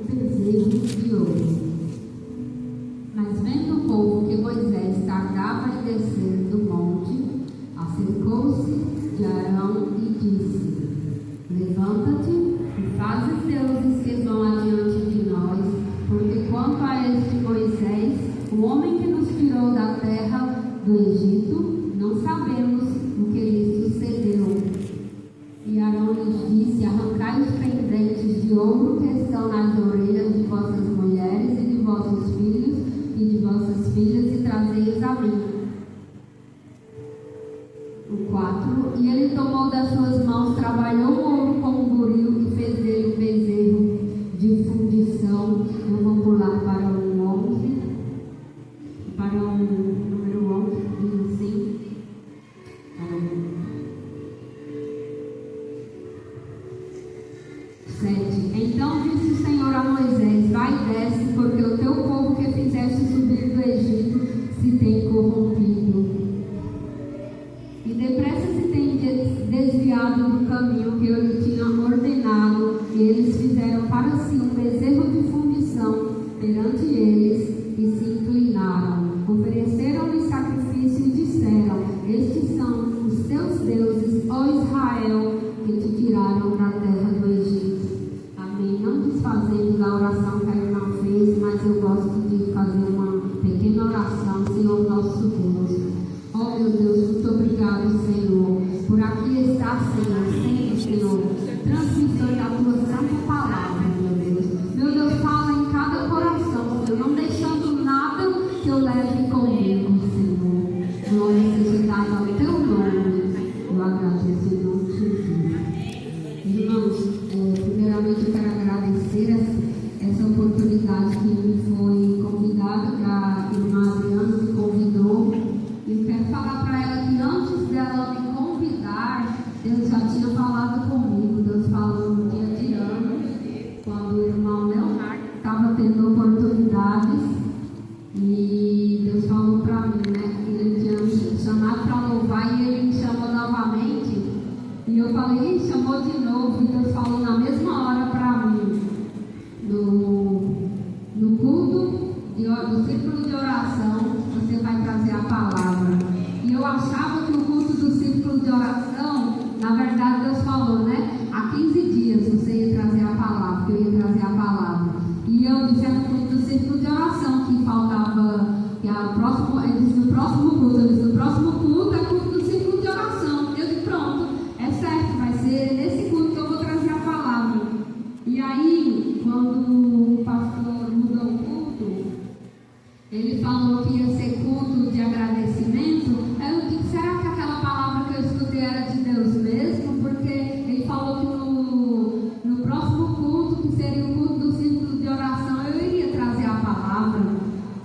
o bezerro de ouro. Mas vendo o povo que Moisés tardava em descer do monte, acercou-se de Arão e disse: Levanta-te e faz os deuses que vão adiante de nós, porque quanto a este Moisés, o homem que nos tirou da terra do Egito, não sabemos o que lhe sucedeu. E Arão lhes disse: Arrancai os pendentes de ouro que estão nas orelhas de vossas mulheres e de vossos filhos e de vossas filhas e trazei-os a mim. O 4. E ele tomou das suas mãos, trabalhou o ouro com um buril e fez dele um bezerro de fundição. Eu vou pular para o 11. Para o número 11, diz assim. 7. Então disse o Senhor a Moisés: Vai e desce, porque o teu povo que fizeste subir do Egito se tem corrompido. E depressa se tem desviado do caminho que eu lhe tinha ordenado. E eles fizeram para si um bezerro de fundição perante eles e se inclinaram. Ofereceram-lhe sacrifício e disseram: Estes são os teus deuses, ó Israel, que te tiraram da terra do Egito. Amém. Não desfazendo da oração que a irmã fez, mas eu gosto de fazer uma pequena oração. Senhor nosso Deus, ó meu Deus, muito obrigado, Senhor, por aqui estar, Senhor, transmissor da tua santa palavra, meu Deus. Meu Deus, fala em cada coração, Senhor, não deixando nada que eu leve comigo, Senhor. Glória seja dada ao teu nome. Eu agradeço em nome de Jesus. Irmãos, primeiramente eu quero agradecer essa oportunidade que me foi convidada, que a irmã Adriana me convidou. E eu quero falar para ela que antes dela me convidar, Deus já tinha falado comigo. Deus falou no dia de ano, quando o irmão Leonardo estava tendo oportunidades. E Deus falou para mim, né, que ele tinha me chamado para louvar e ele me chamou novamente. E eu falei: chamou de novo. E Deus falou na mesma hora para mim, no culto do círculo de oração, você vai trazer a palavra. E eu achava que o culto do círculo de oração, na verdade Deus falou, né, há 15 dias você ia trazer a palavra, que eu ia trazer a palavra. E eu disse: é no culto do círculo de oração que faltava, que ele disse no próximo culto, eu disse: no próximo culto é culto do círculo de oração. Eu disse: pronto, é certo, vai ser nesse culto que eu vou trazer a palavra. E aí, quando o pastor mudou o culto, ele falou que ia ser culto de agradecimento. Eu disse: será que aquela palavra que eu escutei era de Deus mesmo? Porque ele falou que no próximo culto, que seria o culto do círculo de oração, eu iria trazer a palavra.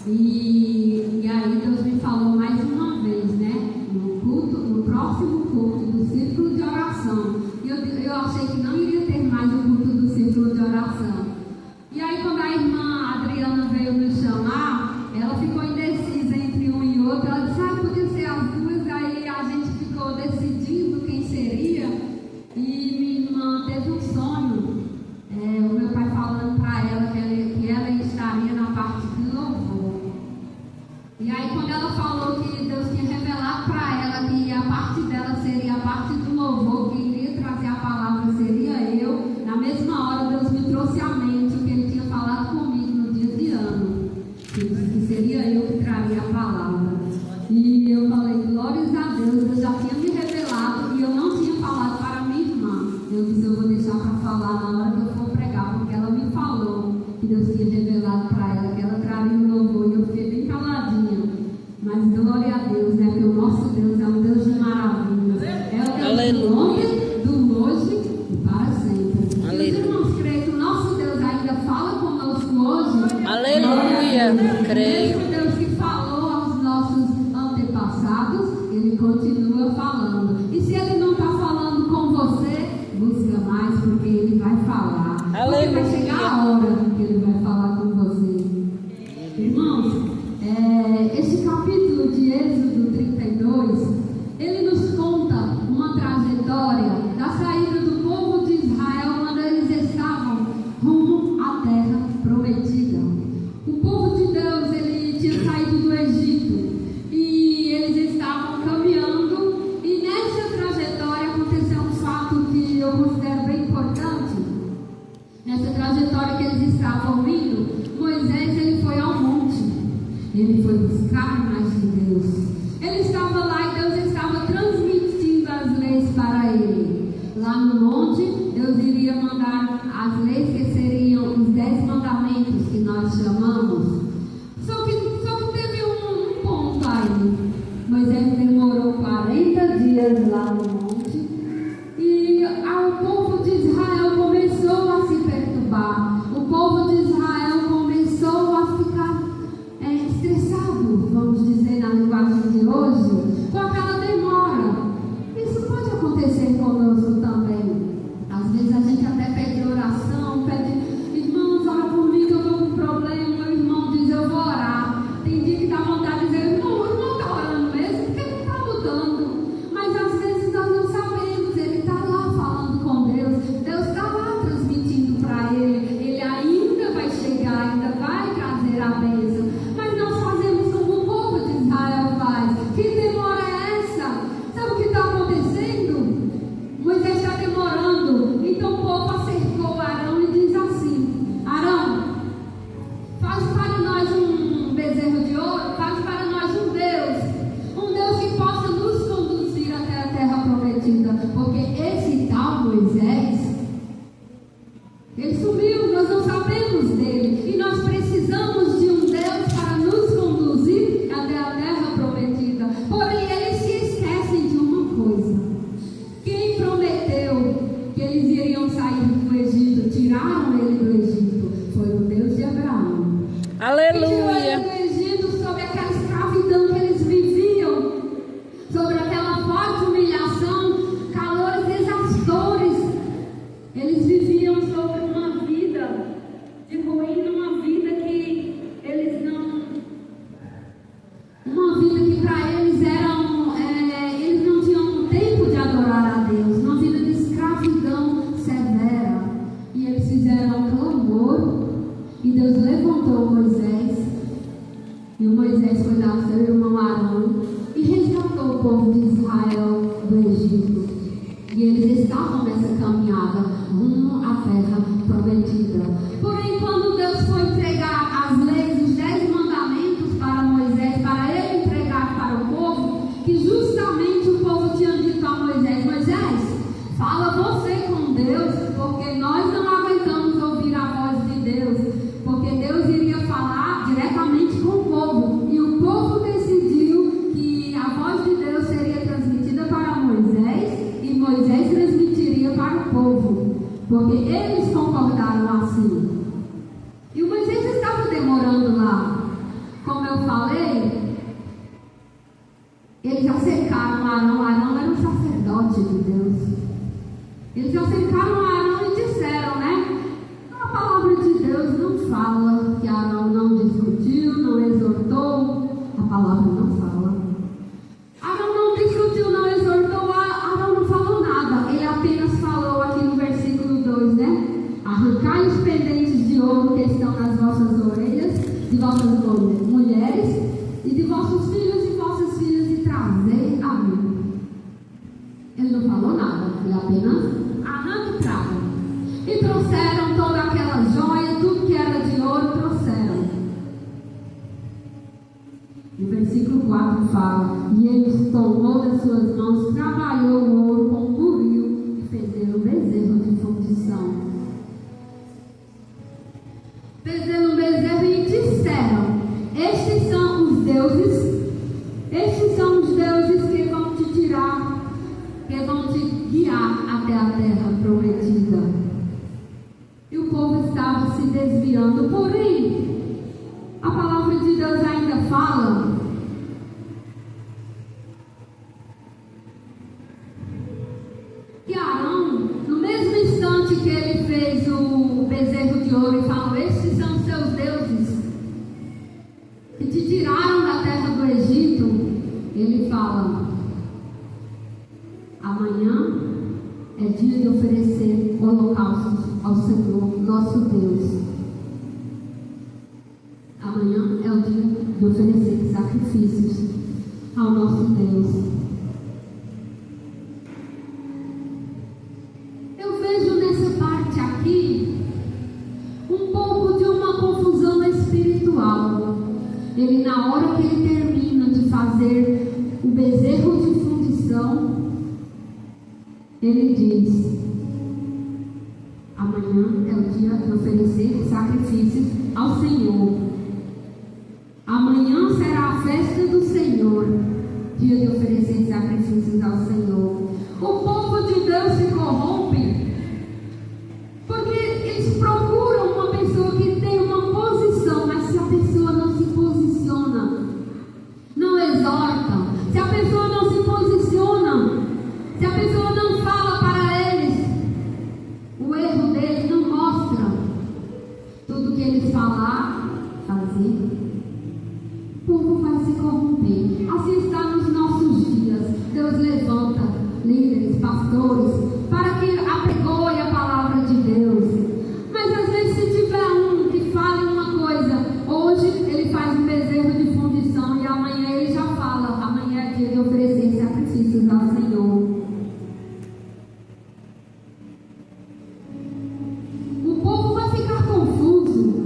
E aí Deus me falou mais uma vez, né? No próximo culto do círculo de oração. E eu achei que não iria ter mais o culto do círculo de oração. E aí, quando a irmã Adriana veio me chamar, ela ficou indecisa entre um e outro. Ela disse: podia ser as duas. Aí a gente ficou decidindo quem seria. E minha irmã teve um sonho, o meu pai falando para ela que ela estaria na parte de louvor. E aí, quando ela falou que Deus tinha revelado para ela que a parte dela seria a parte do louvor, que iria trazer a palavra seria eu, na mesma hora Deus me trouxe à mente o que ele tinha falado comigo no dia de ano, que seria eu que traria a palavra. E eu falei: glórias a Deus, Deus já tinha me revelado e eu não tinha falado para minha irmã. Eu disse: eu vou deixar para falar na hora que eu for pregar, porque ela me falou que Deus tinha revelado para ela que ela traria o louvor. E eu fiquei bem caladinha. Mas glória a Deus, né? Porque o nosso Deus é um Deus de maravilhas. É o Deus do ontem, do hoje e para sempre. Aleluia. Os irmãos creem que o nosso Deus ainda fala conosco hoje. Aleluia, creio. O Deus que falou aos nossos antepassados, ele continua falando. E se ele não está falando com você, busca mais, porque ele vai falar. Aleluia. Porque vai chegar a hora que ele vai falar com você. Irmãos, este capítulo de Êxodo 32, ele nos conta uma trajetória da saída do povo de Israel quando eles estavam rumo à terra eu considero bem importante, nessa trajetória que eles estavam indo, Moisés, ele foi ao monte, ele foi buscar mais de Deus. Ele estava lá e Deus estava transmitindo as leis para ele. Lá no monte, Deus iria mandar as leis que seriam os 10 mandamentos que nós chamamos. Só que teve um ponto aí. Moisés demorou 40 dias lá no monte e o povo de Israel começou a se perturbar. O povo de Israel começou a ficar estressado, vamos dizer na linguagem de hoje, com aquela demora. Isso pode acontecer conosco também. Às vezes a gente até pede oração, pede, irmãos, ora por mim que eu estou com um problema. O irmão diz, eu vou orar. Tem dia que dá vontade de dizer, irmão, o irmão está orando mesmo, porque não está mudando. Mas às vezes nós não sabemos, ele está lá falando com Deus, Deus está lá transmitindo para ele, ele ainda vai chegar, ainda vai trazer a bênção. Mas nós fazemos como o povo de Israel faz. Que demora é essa? Sabe o que está acontecendo? Moisés está demorando. Então o povo acercou Arão e diz assim: Arão, faz para nós um bezerro de ouro, faz para nós um Deus que possa nos conduzir até a terra prometida. Porque esse tal Moisés, ele sumiu, nós não sabemos dele. E nós precisamos de um Deus para nos conduzir até a terra prometida. Porém, eles se esquecem de uma coisa. Quem prometeu que eles iriam sair do Egito, tiraram ele do Egito, foi o Deus de Abraão. Aleluia. Que tirou ele do Egito sob aquela escravidão que eles viviam, sobre aquela forte humilhação, calores exaustores. Eles viviam sobre uma vida de ruína, uma vida que eles não... Uma vida que para eles eles não tinham tempo de adorar a Deus. Uma vida de escravidão severa. E eles fizeram um clamor. E Deus levantou Moisés. E o Moisés foi dar ao seu irmão Arão e resgatou o povo de Israel do Egito. E eles estavam nessa caminhada rumo à terra prometida. Porém, quando Deus foi entregar as leis, os 10 mandamentos para Moisés, para ele entregar para o povo, que justamente o povo tinha dito a Moisés: Moisés, fala você com Deus, porque nós não aguentamos ouvir a voz de Deus. Porque Deus iria falar diretamente com o povo. E o povo decidiu que a voz de Deus seria transmitida para Moisés e Moisés transmitiria para o povo. Porque eles concordaram assim. E o Moisés estava demorando lá. Como eu falei, eles acercaram Arão. Arão era um sacerdote de Deus. Eles acercaram Arão e disseram, né? A palavra de Deus não fala que Arão não discutiu, não exortou. A palavra não fala. Arão não discutiu, não exortou. Arão não falou nada. Ele apenas falou aqui no versículo 2, né? Arrancai os pendentes de ouro que estão nas vossas orelhas, de vossas mulheres, e de vossos filhos e vossas filhas, e trazei a mim. Ele não falou nada. Ele apenas arranca e traga. E trouxeram toda aquela joia, tudo que era de ouro, trouxeram. No versículo 4 fala: e ele tomou das suas mãos, trabalhou o ouro com um buril e fez dele um bezerro de fundição. Fez dele um bezerro e disseram: estes são os deuses que vão te tirar, que vão te guiar até a terra prometida. E o povo estava se desviando. Porém, a palavra de Deus ainda fala que Arão, no mesmo instante que ele fez o bezerro de ouro e falou: estes são os seus deuses que te tiraram da terra do Egito, ele fala: amanhã é dia de oferecer holocaustos ao Senhor, nosso Deus. Amanhã é o dia de oferecer sacrifícios ao nosso Deus. Eu ele, na hora que ele termina de fazer o bezerro de fundição, ele diz: amanhã é o dia de oferecer sacrifícios ao Senhor. Amanhã será a festa do Senhor, dia de oferecer sacrifícios ao Senhor. O povo de Deus se corrompe porque eles procuram uma pessoa que tem uma posição, mas se a pessoa não se posiciona, não exorta, se a pessoa não se posiciona, se a pessoa não fala para eles o erro deles, não mostra tudo que eles falar, fazer, o povo vai se corromper. Assim está nos nossos dias. Deus levanta líderes, pastores, para que apregoe a palavra de Deus. Mas às vezes, se tiver um que fale uma coisa, hoje ele faz um bezerro de fundição e amanhã ele já fala: amanhã é dia de oferecer sacrifícios ao Senhor. O povo vai ficar confuso.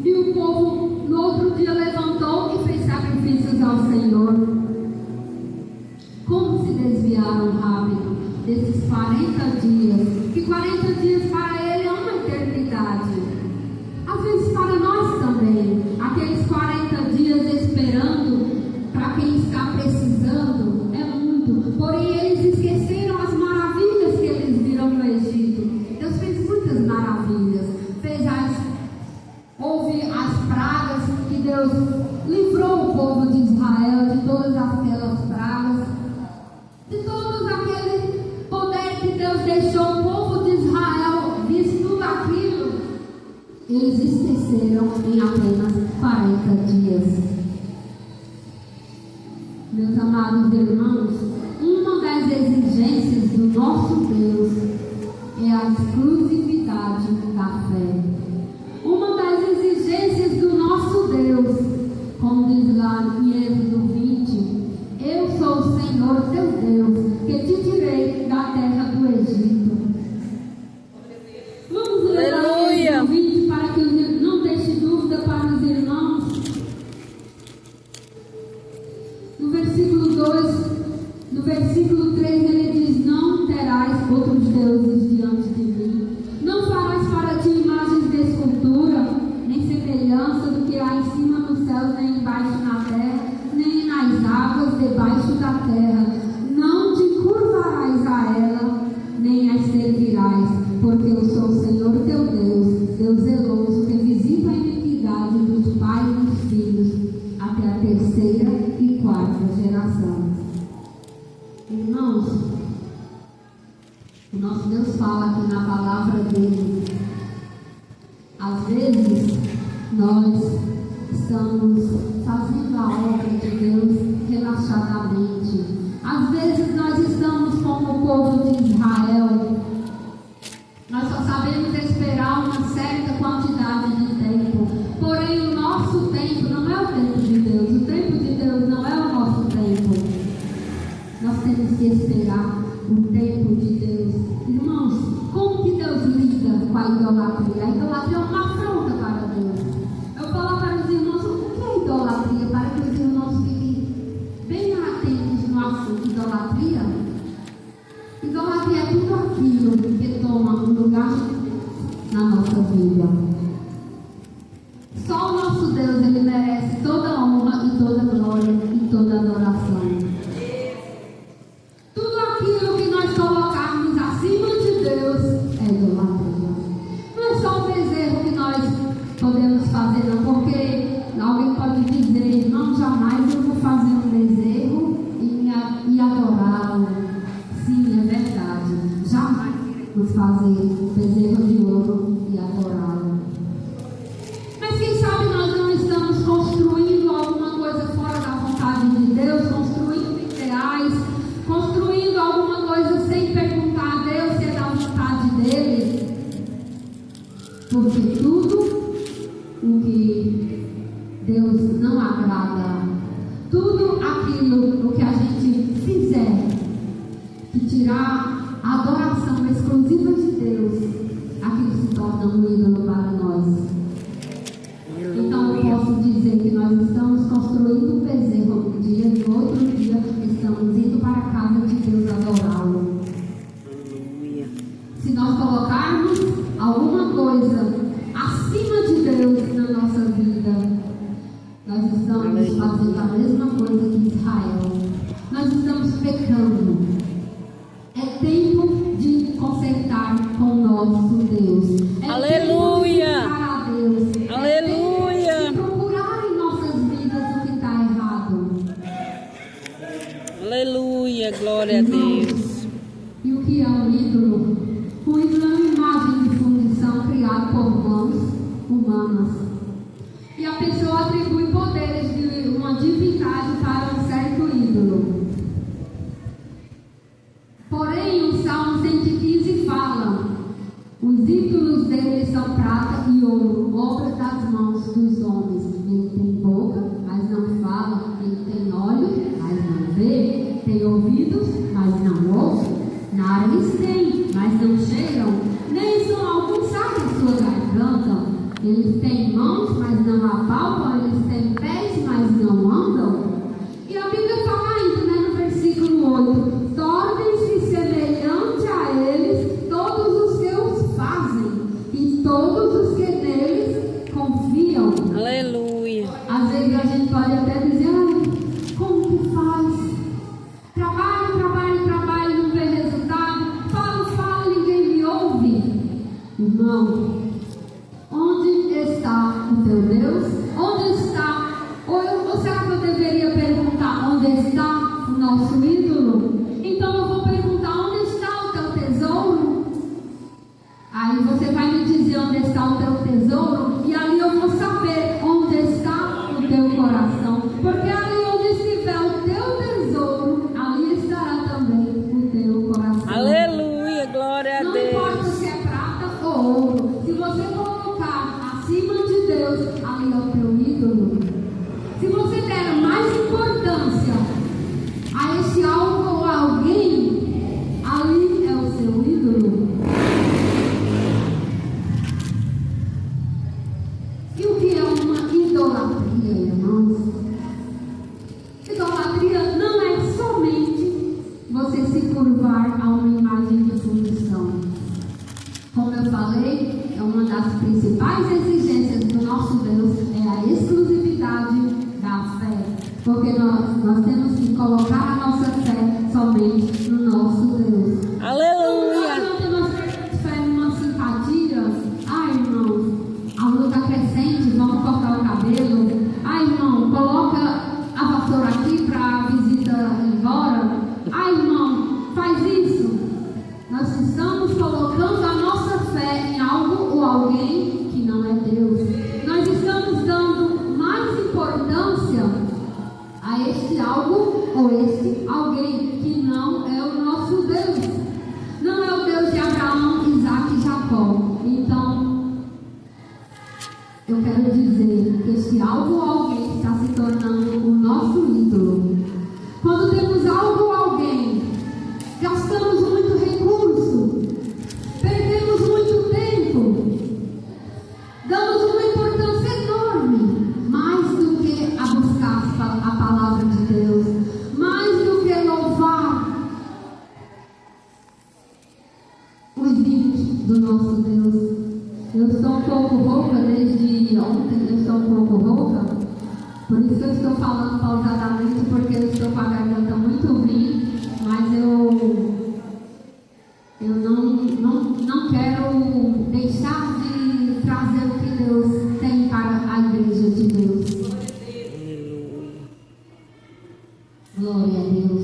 E o povo no outro dia levantou e fez sacrifícios ao Senhor. Como se desviaram rápido desses 40 dias, que 40 dias para ele é uma eternidade. Às vezes para nós também, aqueles 40 dias esperando para quem está precisando é muito. Porém eles esqueceram as maravilhas que eles viram no Egito. Deus fez muitas maravilhas, houve as pragas que Deus livrou o povo de Israel de todas aquelas pragas, de todo aquele poder que Deus deixou o povo de Israel, visto tudo aquilo. Eles esqueceram em apenas 40 dias. Meus amados irmãos, uma das exigências do nosso Deus é a exclusividade da fé. Uma das exigências do nosso Deus, como diz lá em Êxodo 20, eu sou o Senhor teu Deus, que te tirei da terra do Egito. Vamos ler Êxodo 20 para que não deixe dúvida para os irmãos. No versículo 2, no versículo 3 ele diz: não terás outros deuses diante de mim. Não farás para ti imagens de escultura, nem semelhança do que há em cima nos céus, nem embaixo na terra, nem nas águas debaixo da terra. Não te curvarás a ela, nem as servirás, porque eu sou o Senhor teu Deus, Deus zeloso, que visita a iniquidade dos pais e dos filhos, até a terceira e quarta geração. Irmãos, o nosso Deus fala aqui na palavra dele. Às vezes nós estamos fazendo a obra de Deus relaxadamente. Às vezes nós estamos como o povo de Israel. Nós só sabemos esperar uma certa quantidade de tempo. Porém o nosso tempo não é o tempo de Deus. O tempo de Deus não é o nosso tempo. Nós temos que esperar o tempo de Deus. Irmãos, como que Deus lida com a idolatria? A idolatria é uma afronta para Deus. Eu vou falar para os irmãos o que é idolatria, para que os irmãos fiquem bem atentos no assunto. Idolatria? Idolatria é tudo aquilo que toma um lugar na nossa vida. Só o nosso Deus, ele merece toda a honra e toda a glória e toda a adoração. Tudo aquilo que nós colocarmos acima de Deus é idolatria. Não é só o bezerro que nós podemos fazer, não, porque alguém pode dizer: não, jamais eu vou fazer um bezerro e adorá-lo. Sim, é verdade. Jamais iremos fazer um bezerro de ouro e adorá-lo. Mas quem sabe nós não estamos construindo alguma coisa fora da vontade de Deus, construindo ideais, construindo alguma coisa sem perguntar a Deus se é da vontade dele. Porque tudo o que Deus não agrada, tudo aquilo o que a gente fizer que tirar a adoração exclusiva de Deus, aquilo se torna um ídolo para nós. Então eu posso dizer que nós estamos colocarmos alguma coisa acima de Deus na nossa vida, nós estamos fazendo a mesma coisa que Israel. Nós estamos pecando. É tempo de consertar com o nosso Deus. É Aleluia! tempo de buscar a Deus. Aleluia! É tempo de procurar em nossas vidas o que está errado. Aleluia, glória a Deus. E o que é um ídolo? Um ídolo é uma imagem de fundição criada por mãos humanas. E a pessoa atribui poderes de uma divindade para um certo ídolo. Porém, o Salmo 115 fala: os ídolos dele são prata e ouro, obra das mãos dos homens. Ele tem boca, mas não fala. Ele tem olhos, mas não vê. Tem ouvidos, mas não ouve. Nariz tem, mas não cheiram. Nem são alcançados em sua garganta. Eles têm mãos, mas não apalpam. Eles têm pés, mas não andam. E a Bíblia fala ainda, né, no versículo 8: tornem-se semelhante a eles todos os que os fazem e todos os que neles confiam. Aleluia. Às vezes a gente pode até dizer: ai, como que faz? Trabalho, não vê resultado. Falo, ninguém me ouve. Irmão, onde está o teu Deus? Onde está? Ou será que eu deveria perguntar onde está o nosso ídolo? Então eu vou perguntar: onde está o teu tesouro? Aí você vai me dizer onde está o teu tesouro, e ali eu vou saber onde está o teu coração. Porque ali onde estiver o teu tesouro, ali estará também o teu coração. Aleluia, glória a Não Deus. importa se é prata ou ouro, se você colocar acima de Deus, ali é o teu ídolo. Se você der mais importância a esse algo ou alguém, ali é o seu ídolo. E o que é uma idolatria, irmãos? Idolatria não é somente você se curvar a uma imagem de fundição. Como eu falei, é uma das principais exigências do nosso Deus, é a exclusividade da fé. Porque nós temos que colocar a nossa fé somente no nosso Deus. Aleluia. Não adianta nós termos fé numa simpatia. Ai, irmão, a lua está crescente, vamos cortar o cabelo. Ai, irmão, coloca a vassoura aqui para a visita ir embora. Ai, irmão, faz isso. Nós estamos colocando a nossa fé em algo ou alguém que não é Deus. Nós estamos dando mais importância a este algo ou este alguém que não é o nosso Deus. Não é o Deus de Abraão, Isaac e Jacó. Então, eu quero dizer que este algo ou alguém está se tornando o nosso ídolo. Quando temos algo ou alguém, gastamos muito recurso, perdemos muito tempo, damos uma importância enorme, mais do que a buscar a palavra de Deus, mais do que louvar os hinos do nosso Deus. Eu estou um pouco rouca desde ontem, eu estou um pouco rouca, por isso que eu estou falando pausadamente, porque eu estou com a garganta muito ruim, mas eu não quero deixar de trazer o que Deus tem para a igreja de Deus. Glória a Deus.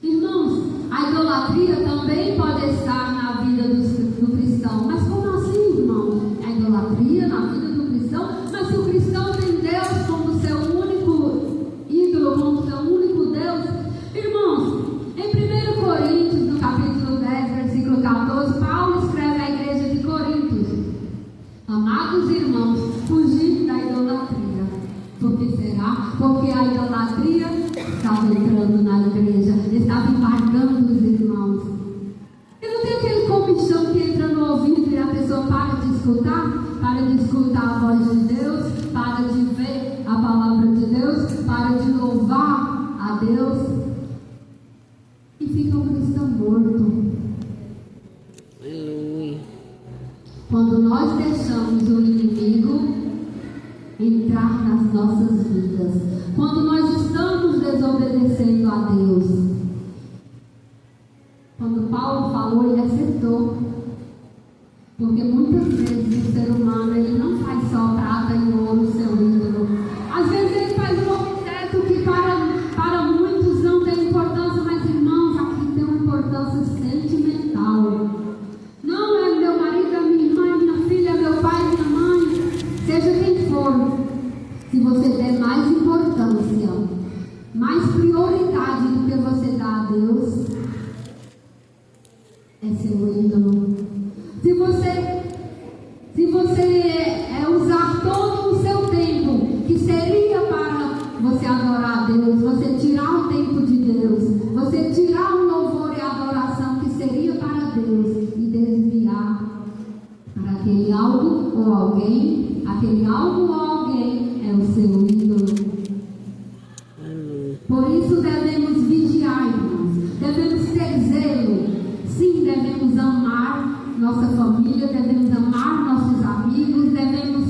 Irmãos, a idolatria também pode estar na vida do cristão. Mas como assim, irmão? A idolatria na vida do cristão? Mas se o cristão tem Deus como seu único ídolo, como seu único Deus, irmãos, em 1 Coríntios, no capítulo 10, versículo 14, Paulo escreve à igreja de Coríntios: amados irmãos, fugir da idolatria. Por que será? Porque a idolatria estava entrando na igreja, estava embargando os irmãos. E não tem aquele comichão que entra no ouvido e a pessoa para de escutar a voz de Deus, para de ver a palavra de Deus, para de louvar a Deus, e fica um cristão morto. Quando nós deixamos o inimigo entrar nas nossas vidas, quando nós estamos desobedecendo a Deus. Quando Paulo falou, ele acertou. Porque muitas vezes o ser humano, ele não faz só prata e ouro o seu ídolo. Às vezes ele faz um objeto que para muitos não tem importância, mas irmãos, aqui tem uma importância sentimental. Não é meu marido, é minha irmã, é minha filha, é meu pai, é minha mãe, seja quem for. Se você der mais importância, mais prioridade do que você dá a Deus, é seu ídolo. Se você usar todo o seu tempo, que seria para você adorar a Deus, você tirar o tempo de Deus, você tirar o louvor e a adoração que seria para Deus e desviar para aquele algo ou alguém, aquele algo ou alguém é o seu ídolo. Por isso devemos vigiar, irmãos, devemos ter zelo. Sim, devemos amar nossa família, devemos amar nossos amigos, devemos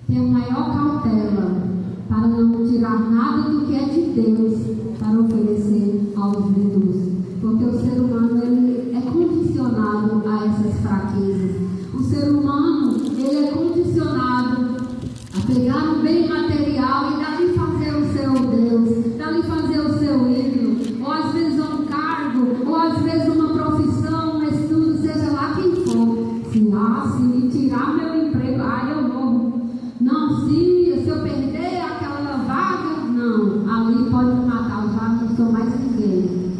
ter maior cautela para não tirar nada do que é de Deus para oferecer aos ídolos, porque o ser humano ele é condicionado a essas fraquezas. O ser humano ele é condicionado a pegar um bem material e dali fazer o seu Deus, dali fazer o seu ídolo, ou às vezes um cargo, ou às vezes uma profissão, um estudo, seja lá quem for. Se me tirar meu emprego, eu morro. Não, se eu perder aquela vaga, não, ali pode me matar, eu já não sou mais ninguém.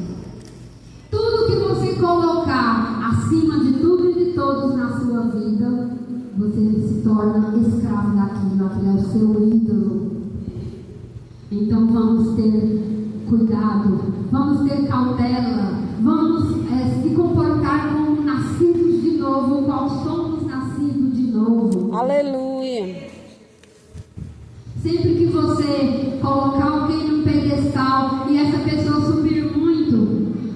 Tudo que você colocar acima de tudo e de todos na sua vida, você se torna escravo daquilo, aquilo é o seu ídolo. Então vamos ter cuidado, vamos ter cautela, vamos se comportar como nascidos de novo, qual somos nascidos de novo. Aleluia. Sempre que você colocar alguém num pedestal e essa pessoa subir muito,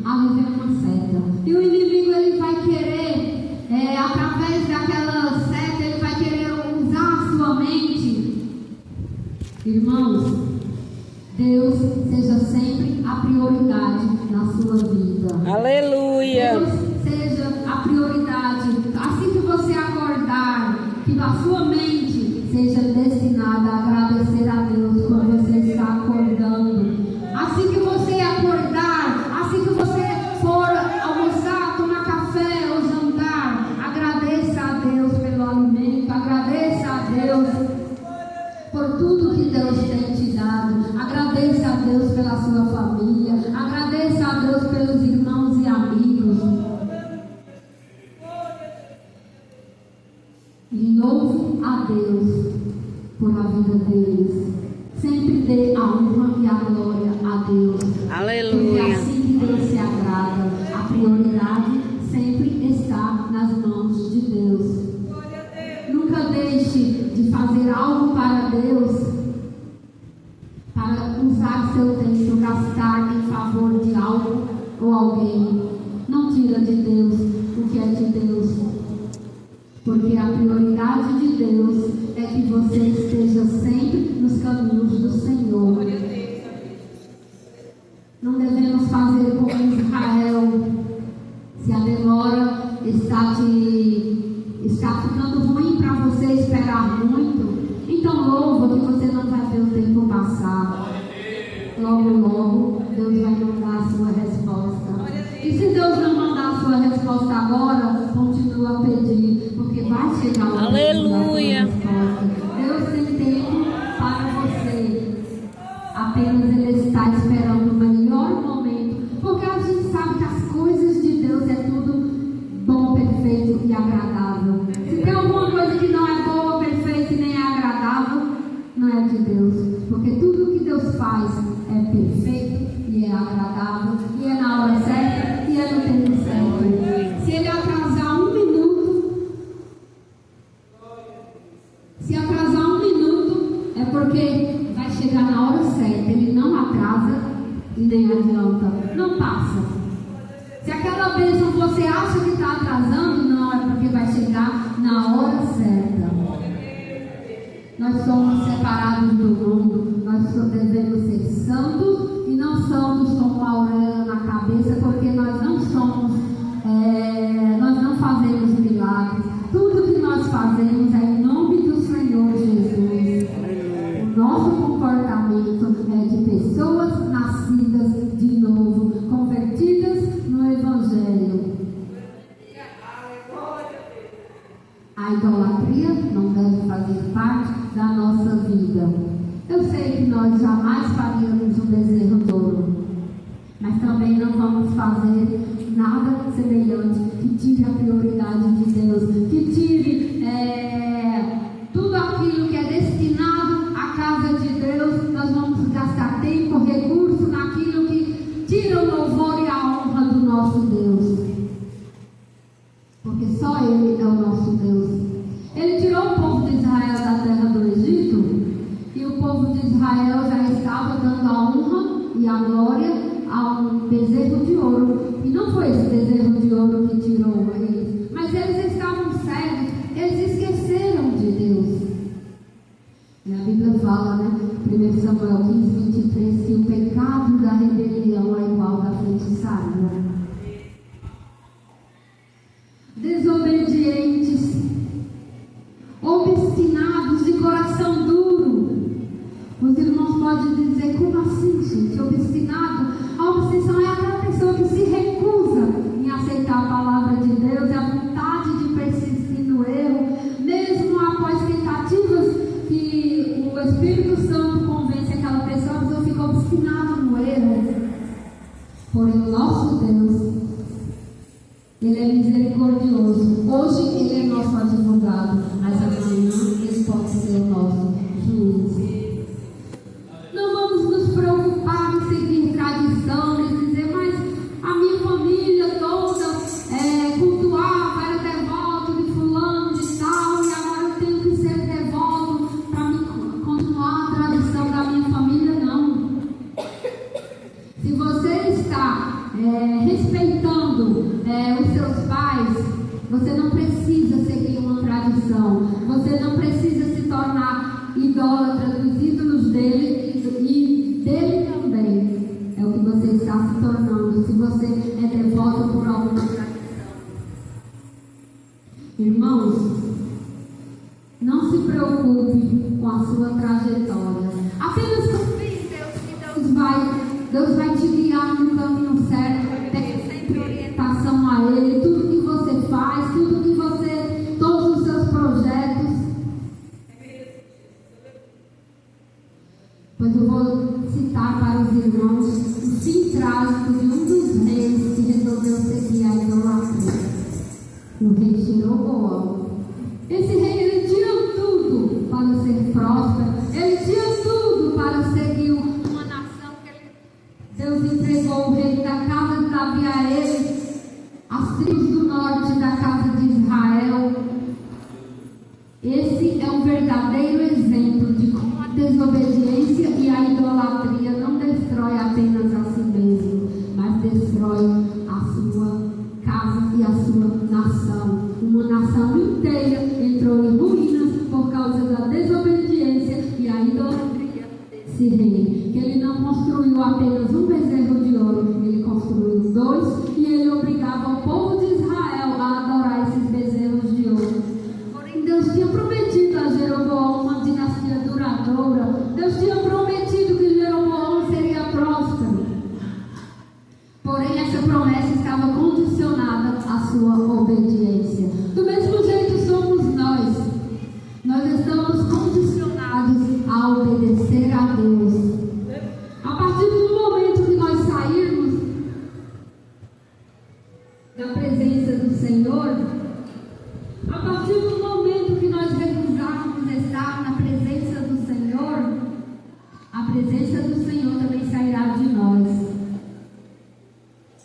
ali vem uma seta. E o inimigo ele vai querer, através daquela seta, ele vai querer usar a sua mente. Irmãos, Deus seja sempre a prioridade na sua vida. Aleluia. Deus seja a prioridade. Assim que você acordar, que a sua mente seja destinada a agradecer a Deus quando você está acordando. Assim que você acordar, assim que você for almoçar, tomar café ou jantar, agradeça a Deus pelo alimento, agradeça a Deus por tudo que Deus tem te dado. Agradeça a Deus pela sua família. Agradeça a Deus pelos irmãos e amigos. E louve a Deus por a vida deles. Sempre dê a honra e a glória a Deus. Aleluia. Porque assim que Deus se agrada, a prioridade sempre está nas mãos de Deus. Nunca deixe de fazer algo para Deus, para usar seu tempo, gastar em favor de algo ou alguém. Não tira de Deus o que é de Deus, porque a prioridade de Deus é que você esteja sempre nos caminhos do Senhor. Não devemos fazer como Israel. Se a demora está ficando ruim para você esperar muito, então louva que você não vai ver o tempo passar. Logo, Deus vai mandar a sua resposta. E se Deus não mandar a sua resposta agora, continua a pedir, porque vai chegar o tempo da sua resposta. Deus tem tempo para você. Apenas Ele está esperando o melhor momento, porque a gente sabe que as coisas de Deus é tudo bom, perfeito e agradável. Se tem alguma coisa que não é boa, perfeita e nem é agradável, não é de Deus, porque tudo que Deus faz é perfeito e é agradável e é na hora certa e é no tempo certo. Se Ele atrasar Nós somos separados do mundo, nós devemos ser santos e não santos com uma auréola na cabeça, porque nós não somos, nós não fazemos milagres. Tudo que nós fazemos é em nome do Senhor Jesus. O nosso comportamento é de pessoas nascidas de novo, convertidas no Evangelho. A idolatria não deve fazer parte da nossa vida. Eu sei que nós jamais faríamos um bezerro de ouro, mas também não vamos fazer nada semelhante que tire a prioridade de Deus, que tire tudo aquilo que é destinado à casa de Deus. Nós vamos gastar tempo, recurso naquilo que tira o louvor e a honra do nosso Deus, porque só Ele é o nosso Deus. Ele tirou o povo de Israel da terra do Egito, e o povo de Israel já estava dando a honra e a glória a um bezerro de ouro. E não foi esse bezerro de ouro que tirou eles, mas eles estavam cegos, eles esqueceram de Deus. E a Bíblia fala, né, 1 Samuel 15, 23, que o pecado da rebelião é igual da feitiçaria. Desobedientes, obstinados, de coração duro. Os irmãos podem dizer: como assim, gente? Obstinado? A obsessão é aquela pessoa que se recusa em aceitar a palavra de Deus, e a vontade de persistir no erro, mesmo após tentativas que o Espírito Santo convence aquela pessoa, a pessoa fica obstinada no erro. Porém, o nosso Deus, Ele é misericordioso. Hoje Ele é nosso advogado, mas amanhã Ele pode ser o nosso juiz. Não vamos nos preocupar em seguir tradição, em dizer: mas a minha família toda cultuava, era devoto de fulano, de tal, e agora eu tenho que ser devoto para continuar a tradição da minha família. Não. Se você está respeitando os seus pais, você não precisa seguir uma tradição, você não precisa se tornar idólatra dos ídolos dele e dele também. É o que você está se tornando, se você é devoto por alguma tradição. Irmãos, não se preocupe com a sua trajetória. Apenas confie em Deus, que Deus vai te guiar no caminho certo. Tenha sempre orientação a Ele. Tudo que você faz, todos os seus projetos. Pois eu vou citar para os irmãos o fim trágico de um dos reis que resolveu seguir a idolatria, o rei Jeroboão. Esse rei, ele tinha tudo para ser próspero, ele tinha tudo para seguir uma nação que Deus entregou o rei da casa de Davi a ele, as tribos do norte da casa de Israel. Esse é um verdadeiro exemplo de como a desobediência e a idolatria não destrói apenas a si mesmo, mas destrói a sua casa e a sua nação. Uma nação inteira entrou em ruínas por causa da desobediência e a idolatria desse rei, que ele não construiu apenas um bezerro de ouro, ele construiu 2, e ele obrigava o povo de Israel a adorar esses bezerros de ouro. Porém, Deus tinha prometido a Jeroboão uma dinastia duradoura. Deus tinha prometido que Jeroboão seria próspero. Porém, essa promessa estava condicionada à sua obediência. Do mesmo jeito somos nós. Nós estamos condicionados a obedecer a Deus. A partir do momento que nós sairmos da presença do Senhor, a partir do momento que nós recusarmos estar na presença do Senhor, a presença do Senhor também sairá de nós.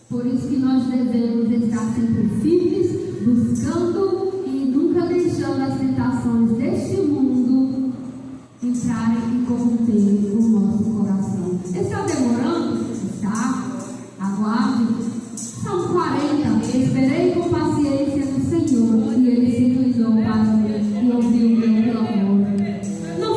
Por isso que nós devemos estar sempre firmes, buscando e nunca deixando as tentações deste mundo entrarem e corromperem o nosso coração. Está demorando? Está. Aguarde. São 40. Esperei com paciência no Senhor, e Ele se inclinou para mim e ouviu o meu clamor. Não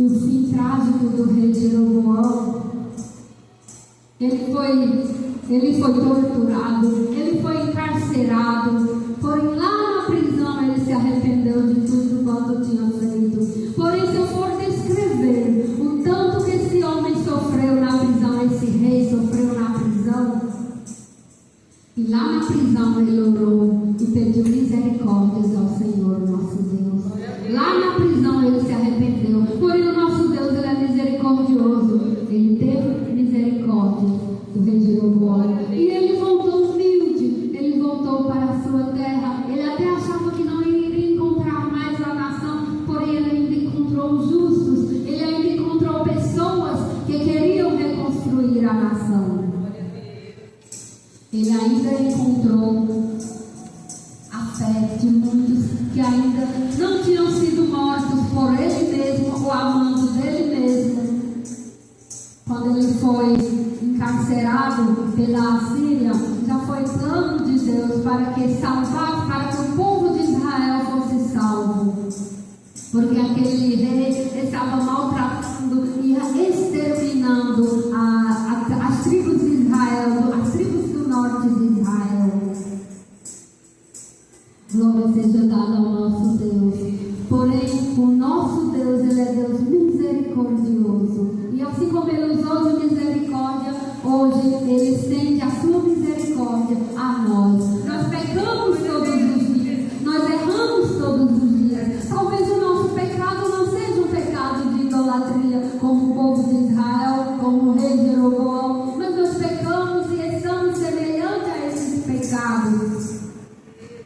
do fim trágico do rei Jeroboão. Ele foi torturado, ele foi encarcerado, porém lá na prisão ele se arrependeu de tudo quanto tinha feito. Porém, se eu for descrever o tanto que esse homem sofreu na prisão, esse rei sofreu na prisão, e lá na prisão ele orou e pediu misericórdias ao Senhor nosso Deus. Lá na prisão ele se arrependeu. Porém o nosso Deus, ele é misericordioso. Ele teve misericórdia do rei Jeroboão. E ele voltou humilde. Ele voltou para a sua terra. Ele até achava que não iria encontrar mais a nação. Porém ele ainda encontrou justos. Ele ainda encontrou pessoas que queriam reconstruir a nação. Ele ainda encontrou a fé de muitos que ainda não tinham sido mortos por ele mesmo ou amando dele mesmo. Quando ele foi encarcerado pela Assíria, já foi plano de Deus para que o povo de Israel fosse salvo. Porque aquele rei estava maltratando e exterminando as tribos de Israel, as tribos do norte de Israel. Glória seja dada ao nosso Deus. Porém, o nosso Deus, ele é Deus misericordioso. E assim como ele usou de misericórdia, hoje ele estende a sua misericórdia a nós. Nós pecamos todos os dias, nós erramos todos os dias. Talvez o nosso pecado não seja um pecado de idolatria, como o povo de Israel, como o rei Jeroboão, mas nós pecamos e estamos semelhantes a esses pecados.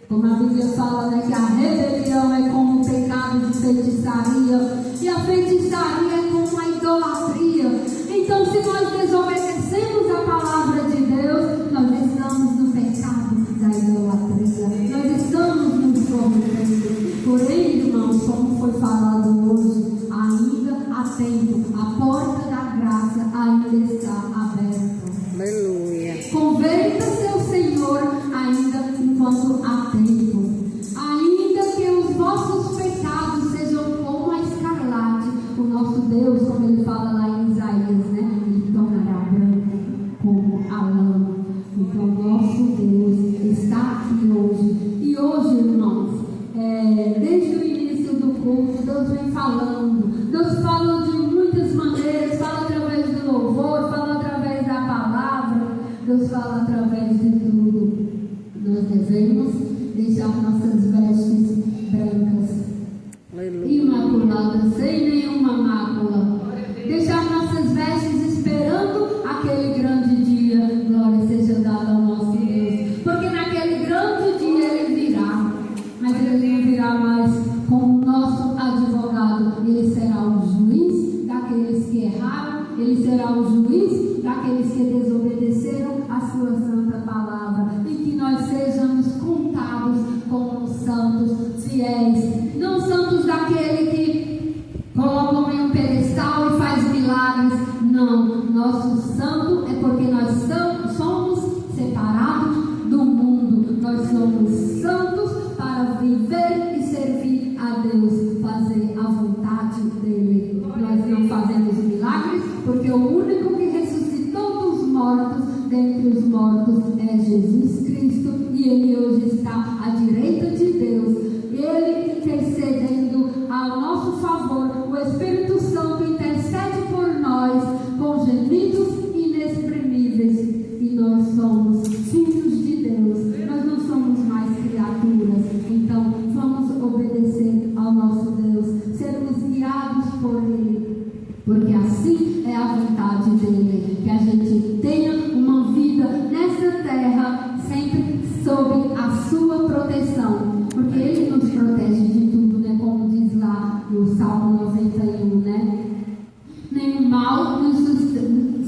Como a Bíblia fala, né, que a rebelião é como o pecado de feitiçaria, e a feitiçaria é como a idolatria. Então, se nós desobedecemos a palavra de Deus, nós estamos no pecado da idolatria, nós estamos nos corrompendo. Porém, irmãos, como foi falado hoje, ainda há tempo, a porta da graça ainda está aberta. Aleluia. Converta-se ao Senhor ainda enquanto há tempo. Ainda que os vossos pecados sejam como a escarlate, o nosso Deus, como ele fala lá em Isaías, né? Ele tornará branco como a lã. Então, nosso Deus está aqui hoje. E hoje, irmãos, desde o início do culto, Deus vem falando. Deus fala de muitas maneiras, fala através do louvor, fala através da palavra, Deus fala através de tudo. Nós devemos deixar nossas vestes brancas, imaculadas, sem nenhuma mácula. Deixar nossas vestes esperando aquele grande dia. Glória seja dada ao nosso Deus. Porque naquele grande dia ele virá. Mas ele não virá mais como nosso advogado. Ele será o juiz daqueles que erraram. Ele será o juiz daqueles que desobedeceram a sua santa palavra. E que nós sejamos contados como santos fiéis. Não santos daquele que colocam em um pedestal e faz milagres. Não, nosso santo é porque nós somos separados do mundo. Nós somos santos para viver e servir a Deus, fazer a vontade dele. Nós não fazemos milagres porque o único que ressuscitou dos mortos, dentre os mortos, é Jesus Cristo, e ele hoje está à direita de Deus. Ele intercedendo ao nosso favor, o Espírito Santo intercede por nós com gemidos inexprimíveis, e nós somos filhos de Deus. Nós não somos mais criaturas. Então vamos obedecer ao nosso Deus, sermos guiados por Ele, porque assim é a vontade dele, que a gente tenha uma vida nessa terra sempre sob a sua proteção, porque ele nos protege de tudo, né? Como diz lá no Salmo 91, né? Nenhum mal nos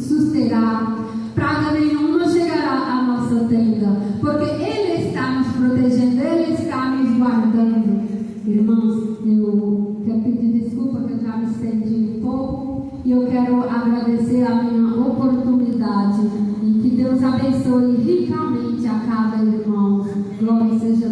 susterá, praga nenhuma chegará à nossa tenda, porque ele está nos protegendo, ele está nos guardando. Irmãos, eu quero pedir desculpa que eu já me estendi um pouco, e eu quero agradecer a minha oportunidade, e que Deus abençoe ricamente a cada irmão. Glória seja